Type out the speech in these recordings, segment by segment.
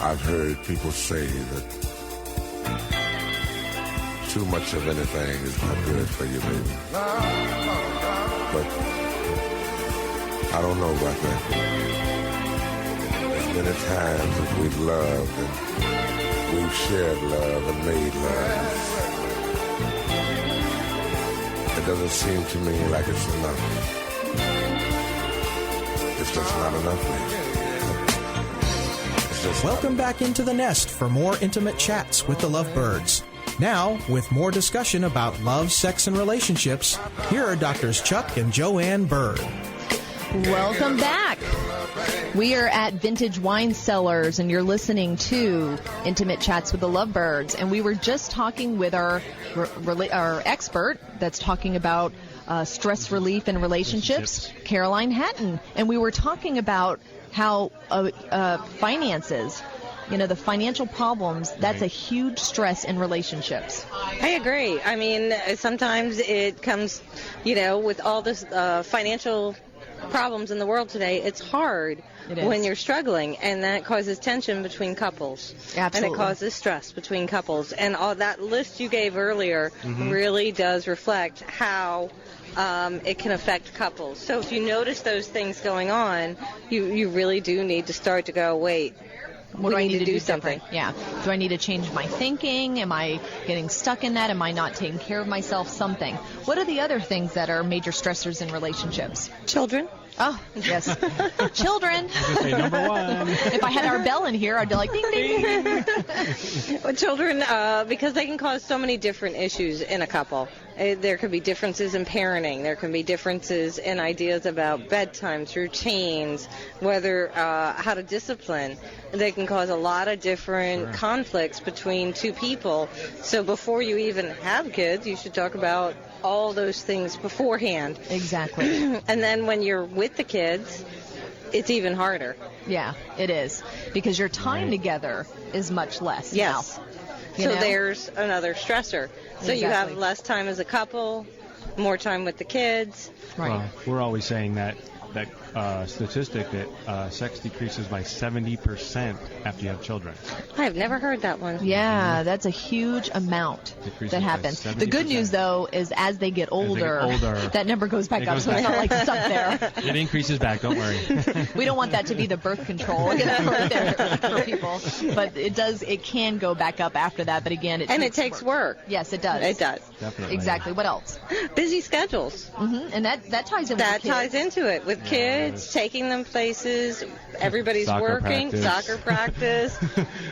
I've heard people say that too much of anything is not good for you, baby. But I don't know about that. As many times as we've loved and we've shared love and made love, it doesn't seem to me like it's enough. It's just not enough, baby. Welcome back into the nest for more intimate chats with the Lovebirds. Now, with more discussion about love, sex, and relationships, here are Doctors Chuck and Joanne Bird. Welcome back. We are at Vintage Wine Cellars, and you're listening to Intimate Chats with the Lovebirds. And we were just talking with our expert that's talking about stress relief in relationships, Caroline Hatton. And we were talking about how finances, the financial problems, that's a huge stress in relationships. I agree. I mean, sometimes it comes, with all this financial problems in the world today, it's hard when you're struggling, and that causes tension between couples. Absolutely. And it causes stress between couples. And all that list you gave earlier really does reflect how it can affect couples. So if you notice those things going on, you really do need to start to go, wait, what do I need to do something? Yeah. Do I need to change my thinking? Am I getting stuck in that? Am I not taking care of myself? Something. What are the other things that are major stressors in relationships? Children. Oh, yes. Children. Say number one. If I had our bell in here, I'd be like, ding, ding, ding. Well, children, because they can cause so many different issues in a couple. There could be differences in parenting. There can be differences in ideas about bedtimes, routines, how to discipline. They can cause a lot of different conflicts between two people. So before you even have kids, you should talk about all those things beforehand. Exactly. And then when you're with the kids, it's even harder. Yeah, it is. Because your time together is much less yes. now. So there's another stressor. So you have less time as a couple, more time with the kids. Right. Well, we're always saying that statistic that sex decreases by 70% after you have children. I have never heard that one. Yeah, that's a huge amount that happens. The good news, though, is as they get older, that number goes back up, so it's not like it's up there. It increases back, don't worry. We don't want that to be the birth control for people, but it can go back up after that, but again, it takes work. Yes, it does. It does. Definitely. Exactly. What else? Busy schedules. And that ties in with the kids. That ties into it. With kids, taking them places, everybody's working, soccer practice,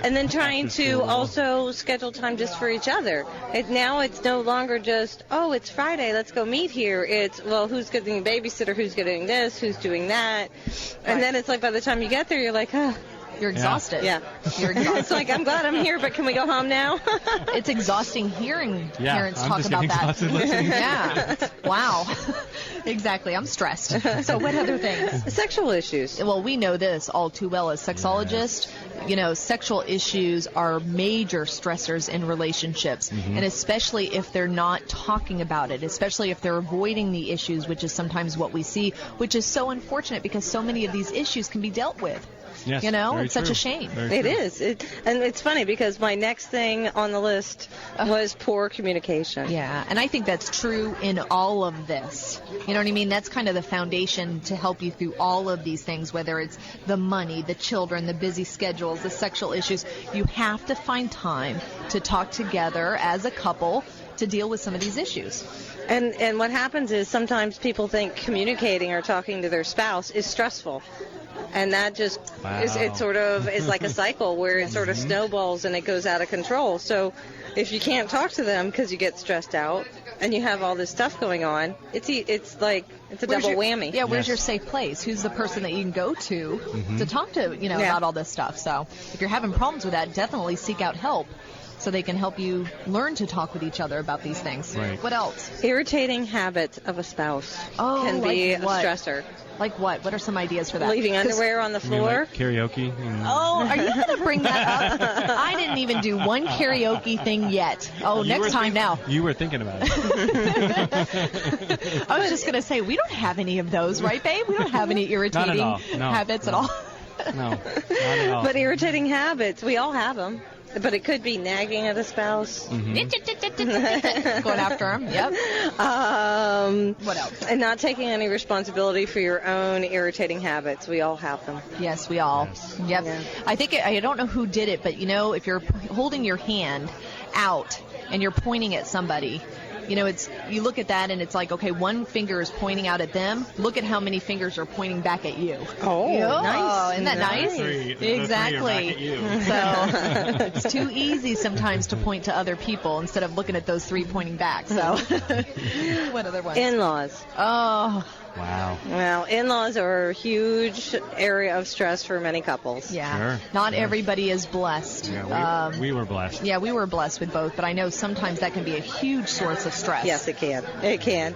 and then trying to also schedule time just for each other. Now it's no longer just, it's Friday, let's go meet here. It's, who's getting a babysitter, who's getting this, who's doing that. And then it's like by the time you get there, you're like, you're exhausted. Yeah. You're exhausted. It's like, I'm glad I'm here, but can we go home now? It's exhausting hearing parents talk about that. Yeah. Wow. Exactly. I'm stressed. So what other things? Sexual issues. Well, we know this all too well as sexologists. Sexual issues are major stressors in relationships, and especially if they're not talking about it, especially if they're avoiding the issues, which is sometimes what we see, which is so unfortunate because so many of these issues can be dealt with. Yes, it's such a shame. It is. And it's funny because my next thing on the list was poor communication. Yeah, and I think that's true in all of this. You know what I mean? That's kind of the foundation to help you through all of these things, whether it's the money, the children, the busy schedules, the sexual issues. You have to find time to talk together as a couple to deal with some of these issues. And what happens is sometimes people think communicating or talking to their spouse is stressful. And that just is like a cycle where it sort of snowballs and it goes out of control. So if you can't talk to them because you get stressed out and you have all this stuff going on, it's a double whammy. Yeah, where's your safe place? Who's the person that you can go to talk to, about all this stuff? So if you're having problems with that, definitely seek out help so they can help you learn to talk with each other about these things. Right. What else? Irritating habits of a spouse can be a stressor. Like what? What are some ideas for that? Leaving underwear on the floor. Like karaoke. Are you going to bring that up? I didn't even do one karaoke thing yet. Next time now. You were thinking about it. I was just going to say, we don't have any of those, right, babe? We don't have any irritating habits at all. No, not at all. But irritating habits, we all have them. But it could be nagging at a spouse. Mm-hmm. Going after him. Yep. What else? And not taking any responsibility for your own irritating habits. We all have them. Yes, we all. Yes. Yep. Yeah. I think I don't know who did it, but if you're holding your hand out and you're pointing at somebody, you look at that and it's like, okay, one finger is pointing out at them. Look at how many fingers are pointing back at you. Oh, nice. Isn't that nice? Exactly. So it's too easy sometimes to point to other people instead of looking at those three pointing back. So what other ones? In-laws. Oh, Wow. Well, in-laws are a huge area of stress for many couples. yeah. Sure. Not everybody is blessed. Yeah, we were blessed. Yeah, we were blessed with both, but I know sometimes that can be a huge source of stress. Yes, it can. It can.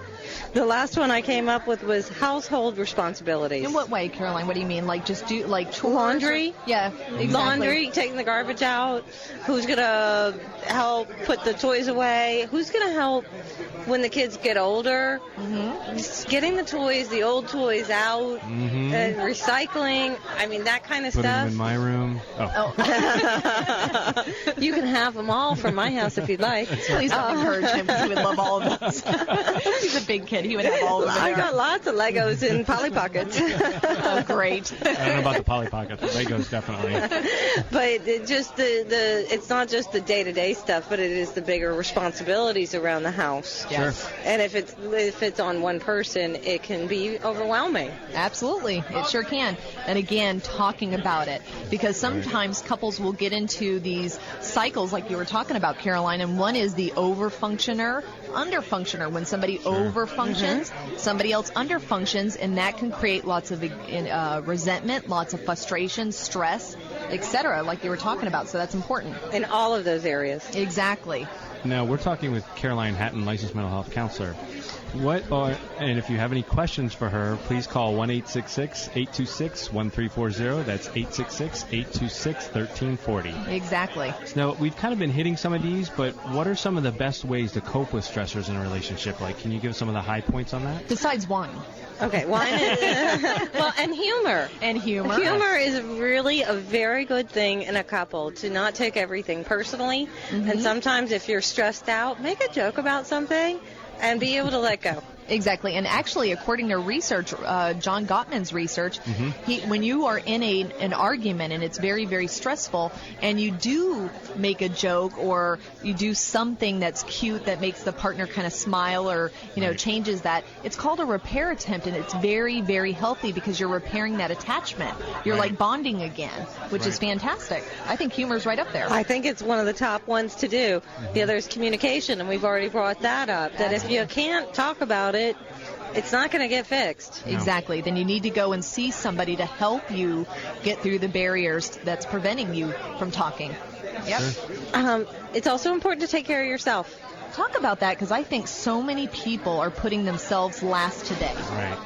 The last one I came up with was household responsibilities. In what way, Caroline? What do you mean? Like just do chores? Laundry? Yeah, exactly. Laundry, taking the garbage out. Who's going to help put the toys away? Who's going to help when the kids get older? Mm-hmm. Just getting the toys, the old toys out, Mm-hmm. and recycling. I mean, that kind of Put them stuff. in my room. Oh. You can have them all from my house if you'd like. Please don't encourage him because he would love all of us. He's a big kid. He would have all of them. I got lots of Legos in Polly Pockets. Oh, great. I don't know about the Polly Pocket. The Legos, definitely. But it's not just the day-to-day stuff, but it is the bigger responsibilities around the house. Yes. And if it's on one person, it can be overwhelming. Absolutely. It sure can. And again, talking about it. Because sometimes couples will get into these cycles like you were talking about, Caroline, and one is the overfunctioner, underfunctioner. When somebody overfunctions, somebody else underfunctions, and that can create lots of resentment, lots of frustration, stress, etc., like you were talking about. So that's important. In all of those areas. Exactly. Now, we're talking with Caroline Hatton, licensed mental health counselor. And if you have any questions for her, please call 1-866-826-1340. That's 866-826-1340. Exactly. Now, we've kind of been hitting some of these, but what are some of the best ways to cope with stressors in a relationship? Like, can you give some of the high points on that? Besides wine. Okay, wine is, and humor. And humor. Humor is really a very good thing in a couple, to not take everything personally. And sometimes if you're stressed out, make a joke about something and be able to let go. Exactly. And actually, according to research, John Gottman's research, when you are in an argument and it's very, very stressful, and you do make a joke or you do something that's cute that makes the partner kind of smile or, changes that, it's called a repair attempt, and it's very, very healthy because you're repairing that attachment. You're like bonding again, which is fantastic. I think humor's right up there. I think it's one of the top ones to do. The other is communication, and we've already brought that up, that if you can't talk about it, it's not going to get fixed. No. Exactly. Then you need to go and see somebody to help you get through the barriers that's preventing you from talking. Yep. Sure. It's also important to take care of yourself. Talk about that, because I think so many people are putting themselves last today. Right.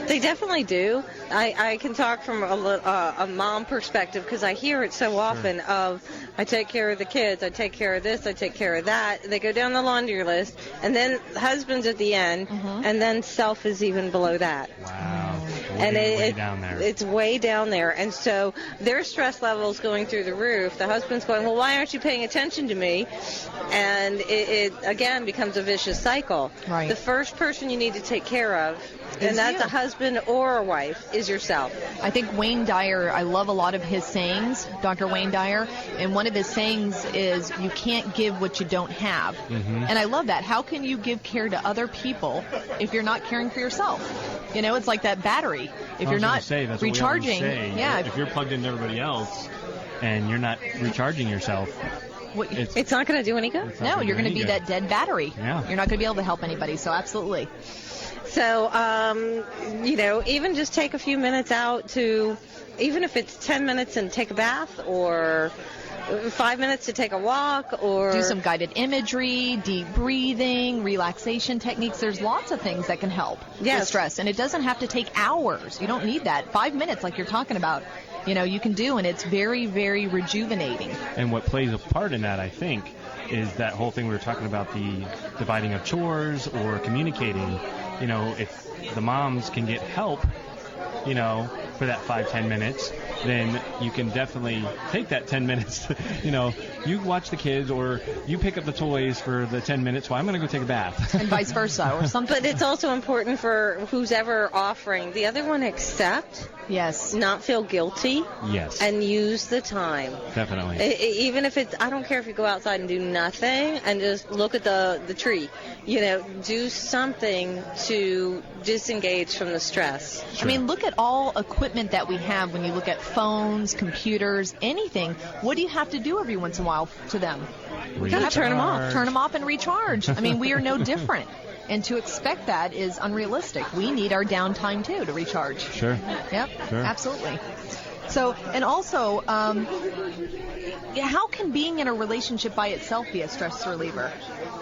They definitely do. I can talk from a mom perspective because I hear it so often of, I take care of the kids, I take care of this, I take care of that. They go down the laundry list, and then husband's at the end, and then self is even below that. Wow. And way down there. It's way down there. And so their stress level's going through the roof. The husband's going, well, why aren't you paying attention to me? And it again becomes a vicious cycle. Right. The first person you need to take care of, and that's a husband or a wife, is yourself. I think Wayne Dyer, I love a lot of his sayings, Dr. Wayne Dyer, and one of his sayings is, you can't give what you don't have. And I love that. How can you give care to other people if you're not caring for yourself? It's like that battery. If you're not recharging, if you're plugged into everybody else and you're not recharging yourself, it's not going to do any good. No, you're going to be that dead battery. Yeah. You're not going to be able to help anybody, so absolutely. So, even just take a few minutes out to, even if it's 10 minutes and take a bath, or 5 minutes to take a walk, or do some guided imagery, deep breathing, relaxation techniques. There's lots of things that can help with stress, and it doesn't have to take hours. You don't need that. 5 minutes, like you're talking about, you can do, and it's very, very rejuvenating. And what plays a part in that, I think, is that whole thing we were talking about, the dividing of chores or communicating. If the moms can get help, for that 5-10 minutes, then you can definitely take that 10 minutes. You watch the kids or you pick up the toys for the 10 minutes while I'm going to go take a bath. And vice versa or something. But it's also important for who's ever offering the other one accept, Yes. not feel guilty, Yes. and use the time. Definitely. Even if it's, I don't care if you go outside and do nothing and just look at the tree. Do something to disengage from the stress. I mean, look at all equipment that we have when you look at phones, computers, anything. What do you have to do every once in a while to them? You gotta turn them off. Turn them off and recharge. I mean, we are no different. And to expect that is unrealistic. We need our downtime, too, to recharge. Sure. Yep, Sure. Absolutely. So, and also, how can being in a relationship by itself be a stress reliever?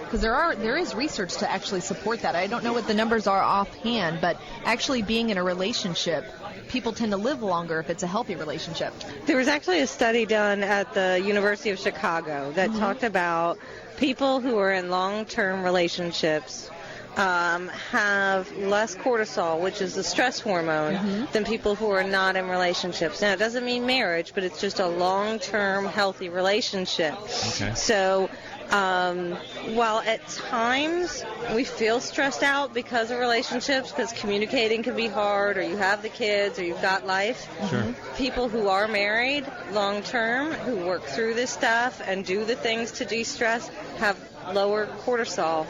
Because there is research to actually support that. I don't know what the numbers are offhand, but actually being in a relationship, people tend to live longer if it's a healthy relationship. There was actually a study done at the University of Chicago that talked about people who are in long-term relationships have less cortisol, which is the stress hormone, than people who are not in relationships. Now, it doesn't mean marriage, but it's just a long-term healthy relationship. Okay. So while at times we feel stressed out because of relationships, because communicating can be hard, or you have the kids, or you've got life, Sure. people who are married long-term, who work through this stuff and do the things to de-stress, have lower cortisol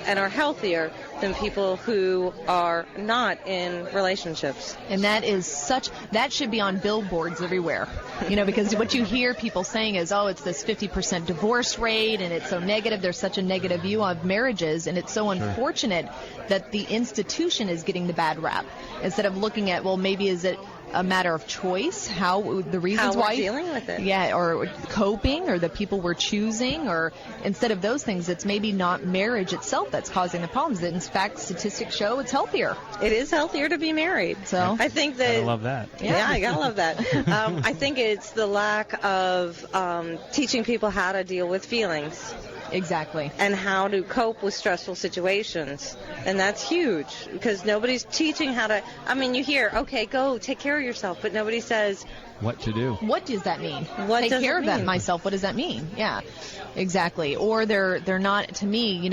and are healthier than people who are not in relationships. And that should be on billboards everywhere. Because what you hear people saying is, it's this 50% divorce rate, and it's so negative. There's such a negative view of marriages, and it's so unfortunate that the institution is getting the bad rap. Instead of looking at, maybe is it a matter of choice, the reasons How why we're dealing with it. Yeah, or coping, or the people we're choosing, or instead of those things, it's maybe not marriage itself that's causing the problems. In fact, statistics show it's healthier. It is healthier to be married. So I think that. I love that. Yeah, I gotta love that. I think it's the lack of teaching people how to deal with feelings. Exactly. And how to cope with stressful situations. And that's huge, because nobody's teaching how to, you hear, okay, go take care of yourself, but nobody says What to do. What does that mean? What Take does care it of that mean? myself. What does that mean? Yeah, exactly. Or they're not, to me,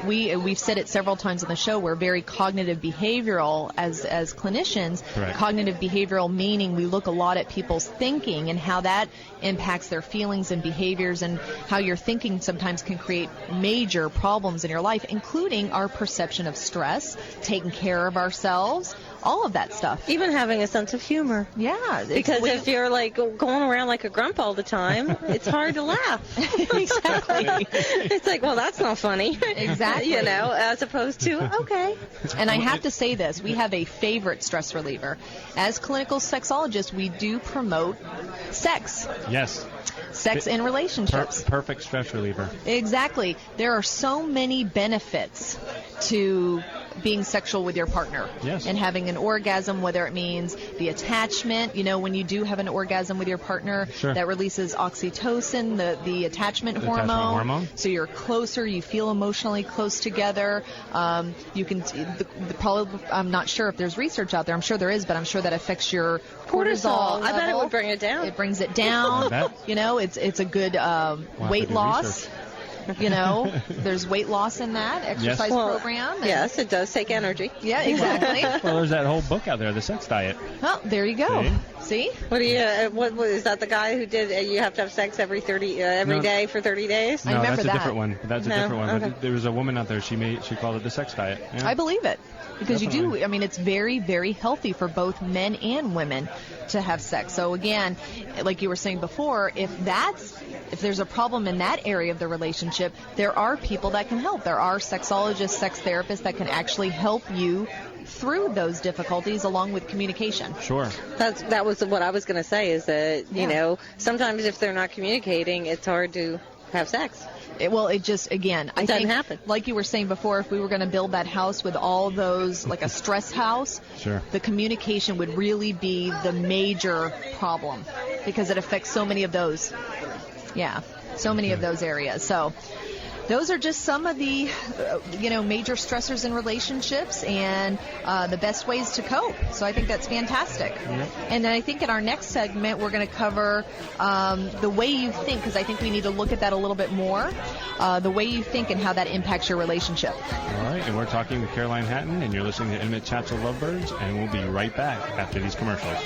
we've said it several times on the show, we're very cognitive behavioral as clinicians. Correct. Cognitive behavioral meaning we look a lot at people's thinking and how that impacts their feelings and behaviors, and how your thinking sometimes can create major problems in your life, including our perception of stress, taking care of ourselves, all of that stuff. even having a sense of humor. Yeah. Because if you're like going around like a grump all the time, it's hard to laugh. Exactly. It's like, well, that's not funny. Exactly. As opposed to, okay. And I have to say this, we have a favorite stress reliever. As clinical sexologists, we do promote sex. Yes. Sex in relationships. Perfect stress reliever. Exactly. There are so many benefits to being sexual with your partner. Yes. And having an orgasm, whether it means the attachment, when you do have an orgasm with your partner, Sure. that releases oxytocin, the attachment hormone. attachment hormone. So you're closer, you feel emotionally close together. You can, probably, I'm not sure if there's research out there. I'm sure there is, but I'm sure that affects your cortisol. I bet it level. would bring it down. It brings it down. I bet. It's a good to weight do loss. research. There's weight loss in that exercise Well, program. And- Yes, it does take energy. Yeah, exactly. Well, there's that whole book out there, The Sex Diet. Oh, there you go. See? What do you? What is that? The guy who did? You have to have sex every No. day for 30 days. I No, remember that's that. a different one. That's a No? different one. Okay. But there was a woman out there. She called it The Sex Diet. Yeah. I believe it. Because you Definitely. do, it's very, very healthy for both men and women to have sex. So again, like you were saying before, if there's a problem in that area of the relationship, there are people that can help. There are sexologists, sex therapists that can actually help you through those difficulties along with communication. Sure. That was what I was going to say. Is that Yeah. sometimes if they're not communicating, it's hard to have sex. It just, again, I It doesn't think, happen. like you were saying before, if we were going to build that house with all those, like a stress house, Sure. the communication would really be the major problem because it affects so many of those. Yeah, so many of those areas. So those are just some of the, major stressors in relationships and the best ways to cope. So I think that's fantastic. Yep. And then I think in our next segment, we're going to cover the way you think, because I think we need to look at that a little bit more, the way you think and how that impacts your relationship. All right, and we're talking with Caroline Hatton, and you're listening to Intimate Chats with Lovebirds, and we'll be right back after these commercials.